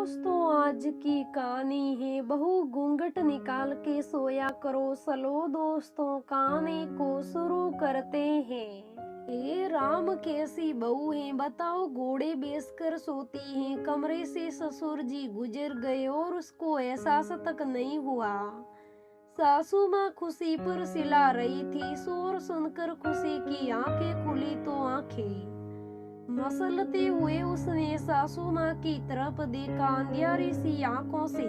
दोस्तों, आज की कहानी है बहू घूंघट निकाल के सोया करो। चलो दोस्तों, कहानी को शुरू करते हैं। ये राम कैसी बहू है बताओ। घोड़े बेचकर सोती है। कमरे से ससुर जी गुजर गए और उसको एहसास तक नहीं हुआ। सासू माँ खुशी पर सिला रही थी। शोर सुनकर खुशी की आंखें खुली तो आंखें मसलते हुए उसने सासू माँ की तरफ देखा अंधियारी सी आंखों से।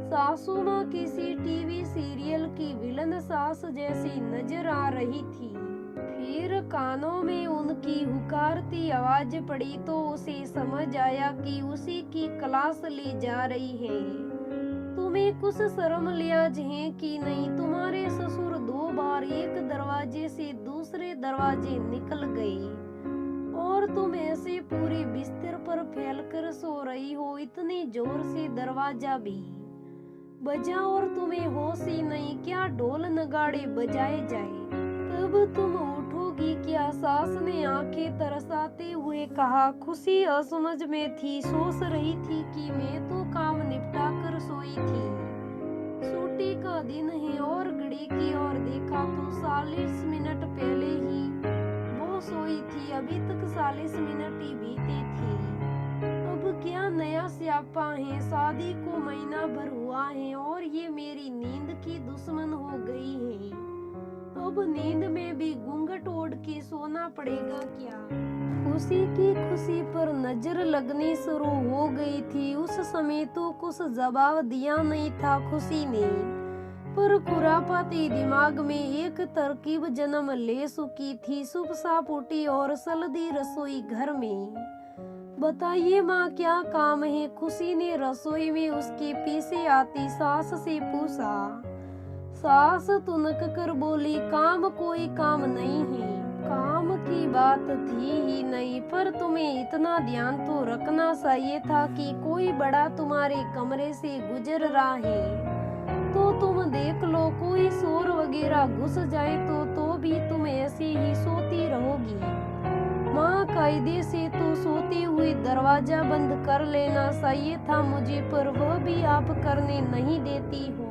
सासू माँ किसी टीवी सीरियल की विलन सास जैसी नजर आ रही थी। फिर कानों में उनकी हुकारती आवाज पड़ी तो उसे समझ आया कि उसी की क्लास ली जा रही है। तुम्हें कुछ शर्म लिहाज है कि नहीं? तुम्हारे ससुर 2 बार एक दरवाजे से दूसरे दरवाजे निकल गए और तुम ऐसे पूरे बिस्तर पर फैलकर सो रही हो। इतनी जोर से दरवाजा भी बजा और तुम्हें होश ही नहीं। क्या ढोल नगाड़े बजाए जाए तब तुम उठोगी क्या? सास ने आंखें तरसाते हुए कहा। खुशी असमझ में थी। सोच रही थी कि मैं तो काम निपटा कर सोई थी। छुट्टी का दिन है और घड़ी की ओर देखा तो 40 मिनट पहले ही वो सोई थी। अभी तक 40 मिनट ही बीते थे। अब क्या नया स्यापा है? शादी को महीना भर हुआ है और ये मेरी नींद की दुश्मन हो गई है। अब नींद में भी घूंघट ओढ़ के सोना पड़ेगा क्या? खुशी की खुशी पर नजर लगनी शुरू हो गई थी। उस समय तो कुछ जवाब दिया नहीं था खुशी ने, पर खुरापाती दिमाग में एक तरकीब जन्म ले चुकी थी। सुबह साफ उठी और सलदी रसोई घर में। बताइए माँ, क्या काम है? खुशी ने रसोई में उसके पीछे आती सास से पूछा। सास तुनक कर बोली, काम कोई काम नहीं है। काम की बात थी ही नहीं, पर तुम्हें इतना ध्यान तो रखना चाहिए था कि कोई बड़ा तुम्हारे कमरे से गुजर रहा है तो तुम देख लो। कोई शोर वगैरह घुस जाए तो भी तुम ऐसे ही सोती रहोगी। माँ, कायदे से तो सोते हुए दरवाजा बंद कर लेना चाहिए था मुझे, पर वह भी आप करने नहीं देती हो।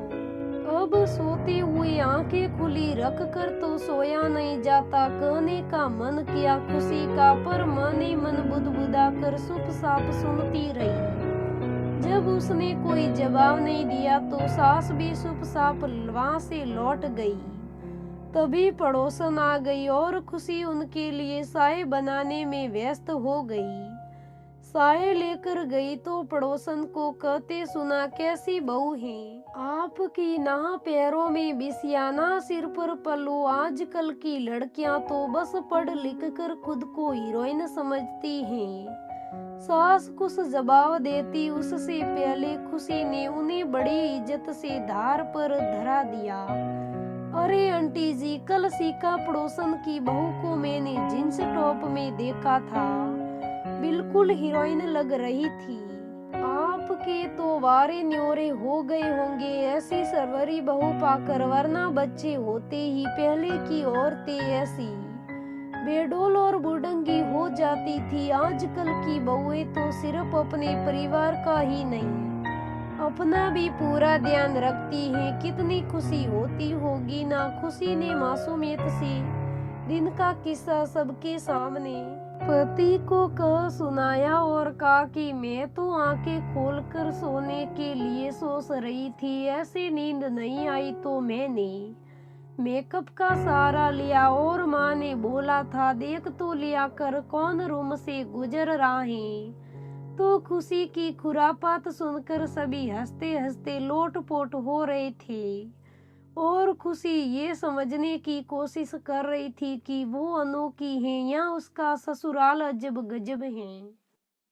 अब सोते हुए आंखें खुली रख कर तो सोया नहीं जाता। कहने का मन किया खुशी का, पर माने मन बुदबुदा कर चुपचाप सुनती रही। जब उसने कोई जवाब नहीं दिया तो सास भी चुपचाप वहां से लौट गई। तभी पड़ोसन आ गई और खुशी उनके लिए चाय बनाने में व्यस्त हो गई। चाय लेकर गई तो पड़ोसन को कहते सुना, कैसी बहू है आपकी? ना पैरों में बिसियाना, सिर पर पल्लू। आजकल की लड़कियां तो बस पढ़ लिख कर खुद को हीरोइन समझती हैं। सास कुछ जवाब देती उससे पहले खुशी ने उन्हें बड़ी इज्जत से धार पर धरा दिया। अरे आंटी जी, कल सीका पड़ोसन की बहू को मैंने जींस टॉप में देखा था। बिल्कुल हीरोइन लग रही थी। आपके तो वारे न्योरे हो गए होंगे ऐसी सरवरी बहू पाकर, वरना बच्चे होते ही पहले की औरतें ऐसी बेडोल और बुढ़ंगी हो जाती थी। आजकल की बहुएं तो सिर्फ अपने परिवार का ही नहीं, अपना भी पूरा ध्यान रखती हैं। कितनी खुशी होती होगी ना? खुशी ने मासूमियत से दिन का किस्सा सबके सामने पति को कह सुनाया और कहा कि मैं तो आंखें खोलकर सोने के लिए सोच रही थी। ऐसी नींद नहीं आई तो मैंने मेकअप का सहारा लिया और माँ ने बोला था देख तो लिया कर कौन रूम से गुजर रहा है। तो खुशी की खुरापात सुनकर सभी हंसते हंसते लोटपोट हो रहे थे और खुशी ये समझने की कोशिश कर रही थी कि वो अनोखी है या उसका ससुराल अजब गजब है।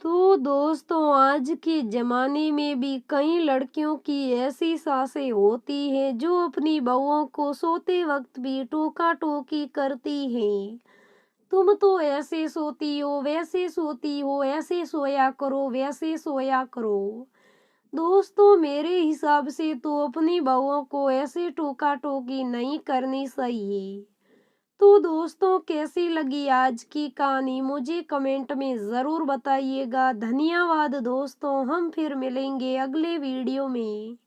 तो दोस्तों, आज के जमाने में भी कई लड़कियों की ऐसी सासें होती हैं जो अपनी बहुओं को सोते वक्त भी टोका टोकी करती हैं। तुम तो ऐसे सोती हो, वैसे सोती हो, ऐसे सोया करो, वैसे सोया करो। दोस्तों, मेरे हिसाब से तो अपनी बहुओं को ऐसे टोका टोकी नहीं करनी चाहिए। तो दोस्तों कैसी लगी आज की कहानी मुझे कमेंट में ज़रूर बताइएगा। धन्यवाद दोस्तों, हम फिर मिलेंगे अगले वीडियो में।